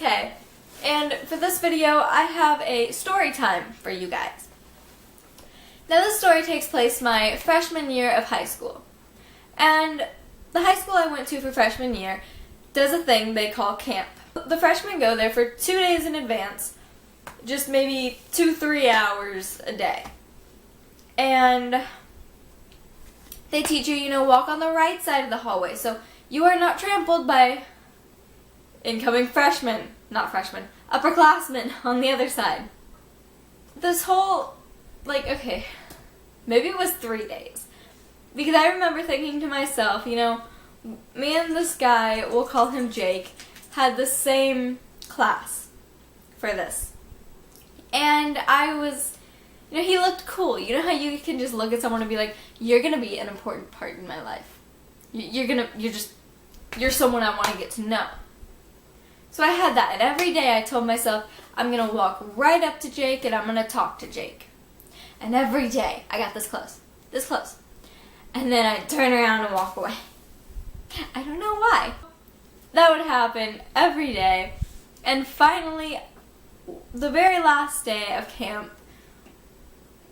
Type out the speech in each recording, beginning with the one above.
Kay, and for this video I have a story time for you guys. Now this story takes place my freshman year of high school, and the high school I went to for freshman year does a thing they call camp. The freshmen go there for 2 days in advance, just maybe 2-3 hours a day, and they teach you, walk on the right side of the hallway so you are not trampled by incoming freshmen, not freshmen, upperclassmen on the other side. This whole, okay, maybe it was 3 days. Because I remember thinking to myself, me and this guy, we'll call him Jake, had the same class for this. And I was, he looked cool. You know how you can just look at someone and be like, you're going to be an important part in my life. You're someone I want to get to know. So I had that, and every day I told myself, I'm going to walk right up to Jake and I'm going to talk to Jake. And every day I got this close. And then I'd turn around and walk away. I don't know why. That would happen every day. And finally, the very last day of camp,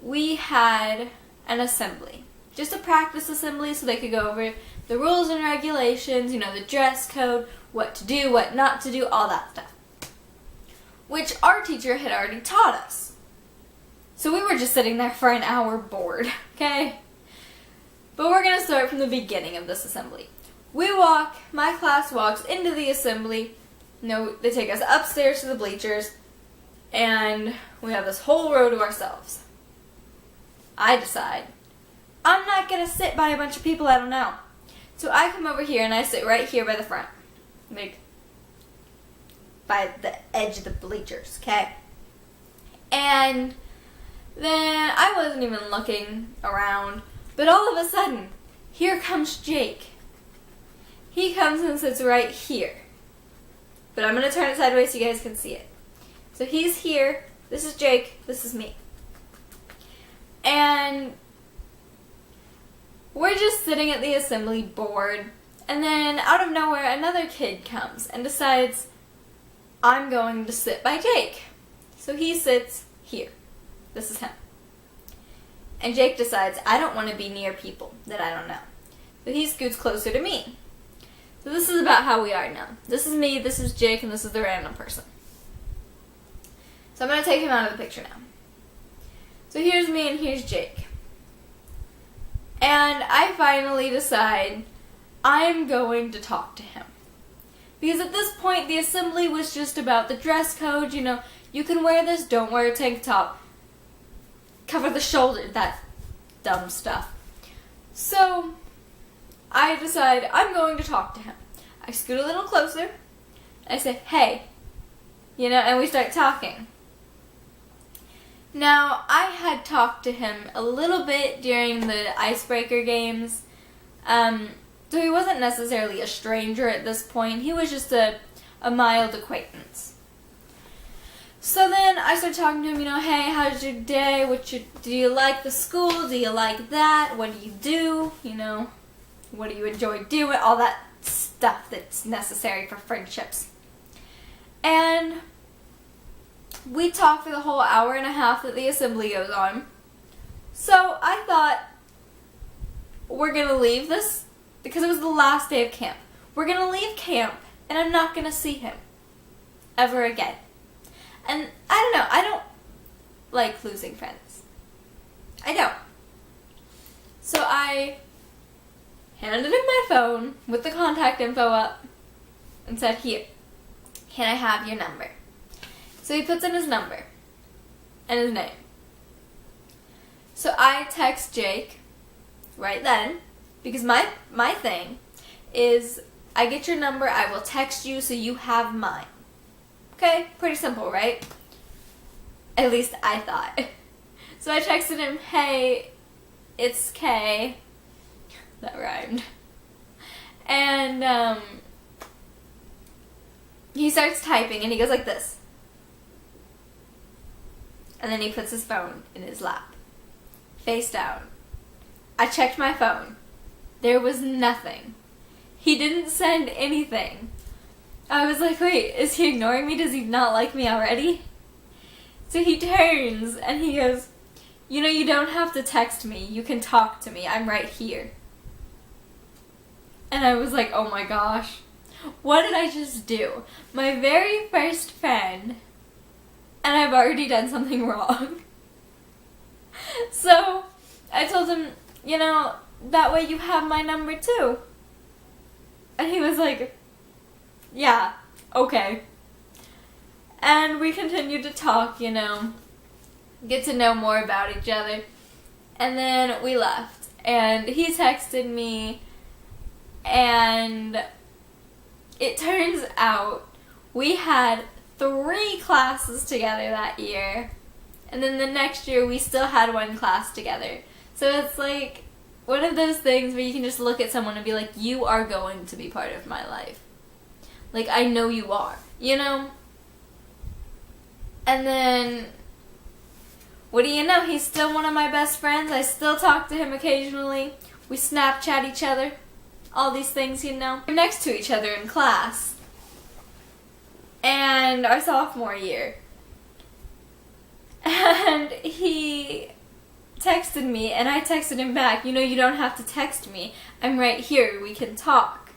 we had an assembly. Just a practice assembly so they could go over the rules and regulations, the dress code, what to do, what not to do, all that stuff. Which our teacher had already taught us. So we were just sitting there for an hour bored, okay? But we're going to start from the beginning of this assembly. My class walks into the assembly. They take us upstairs to the bleachers, and we have this whole row to ourselves. I decide, I'm not going to sit by a bunch of people I don't know. So I come over here and I sit right here by the front. By the edge of the bleachers, okay? And then I wasn't even looking around, but all of a sudden, here comes Jake. He comes and sits right here. But I'm going to turn it sideways so you guys can see it. So he's here, this is Jake, this is me. And we're just sitting at the assembly bored, and then out of nowhere another kid comes and decides, I'm going to sit by Jake. So he sits here. This is him. And Jake decides, I don't want to be near people that I don't know. So he scoots closer to me. So this is about how we are now. This is me, this is Jake, and this is the random person. So I'm going to take him out of the picture now. So here's me and here's Jake. And I finally decide I'm going to talk to him. Because at this point, the assembly was just about the dress code, you can wear this, don't wear a tank top, cover the shoulder, that dumb stuff. So I decide I'm going to talk to him. I scoot a little closer, I say, hey, and we start talking. Now, I had talked to him a little bit during the icebreaker games, so he wasn't necessarily a stranger at this point. He was just a mild acquaintance. So then I started talking to him, hey, how's your day? Do you like the school? Do you like that? What do you do? What do you enjoy doing? All that stuff that's necessary for friendships. And we talked for the whole hour and a half that the assembly goes on. So I thought, we're going to leave this, because it was the last day of camp. We're going to leave camp, and I'm not going to see him ever again. And I don't know, I don't like losing friends. I don't. So I handed him my phone with the contact info up and said, here, can I have your number? So he puts in his number and his name. So I text Jake right then, because my thing is, I get your number, I will text you so you have mine. Okay, pretty simple, right? At least I thought. So I texted him, hey, it's Kay. That rhymed. And he starts typing and he goes like this. And then he puts his phone in his lap, face down. I checked my phone. There was nothing. He didn't send anything. I was like, wait, is he ignoring me? Does he not like me already? So he turns and he goes, you know, you don't have to text me. You can talk to me. I'm right here. And I was like, oh my gosh. What did I just do? My very first friend, and I've already done something wrong. So I told him, you know, that way you have my number too. And he was like, yeah, okay. And we continued to talk, you know, get to know more about each other. And then we left. And he texted me, and it turns out we had 3 classes together that year. And then the next year we still had 1 class together. So it's like one of those things where you can just look at someone and be like, you are going to be part of my life. Like, I know you are, you know? And then, what do you know? He's still one of my best friends. I still talk to him occasionally. We Snapchat each other. All these things, you know. We're next to each other in class. And our sophomore year. And he texted me, and I texted him back, you know, you don't have to text me. I'm right here. We can talk.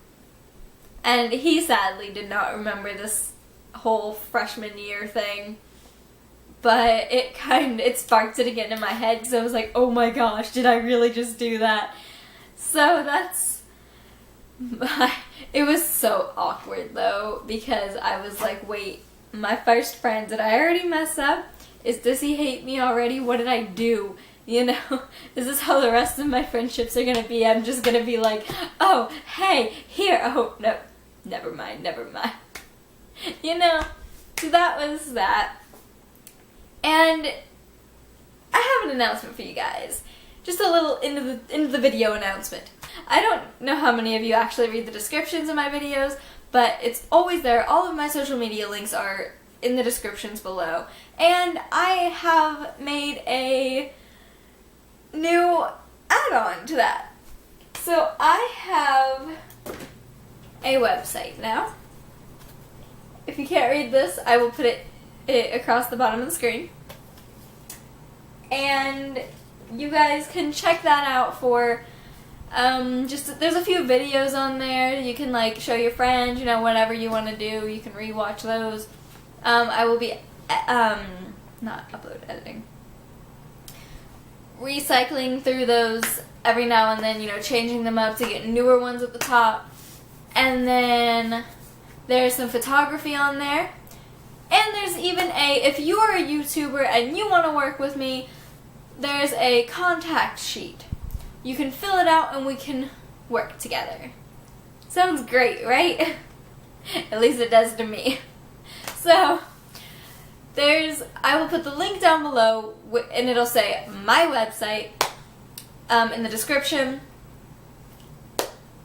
And he sadly did not remember this whole freshman year thing. But it sparked it again in my head, because I was like, oh my gosh, did I really just do that? So it was so awkward though, because I was like, wait, my first friend, did I already mess up? Does he hate me already? What did I do? You know, is this how the rest of my friendships are gonna be? I'm just gonna be like, oh, hey, here, oh, no, never mind. You know, so that was that. And I have an announcement for you guys. Just a little into the video announcement. I don't know how many of you actually read the descriptions of my videos, but it's always there. All of my social media links are in the descriptions below. And I have made a new add-on to that. So I have a website now. If you can't read this, I will put it across the bottom of the screen. And you guys can check that out for there's a few videos on there. You can like show your friends, you know, whatever you want to do. You can rewatch those. I will be editing. Recycling through those every now and then, you know, changing them up to get newer ones at the top. And then there's some photography on there. And there's even if you are a YouTuber and you want to work with me, there's a contact sheet. You can fill it out and we can work together. Sounds great, right? At least it does to me. So, I will put the link down below, and it'll say my website in the description.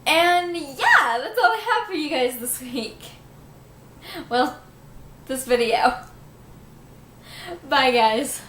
And yeah, that's all I have for you guys this week. Well, this video. Bye guys.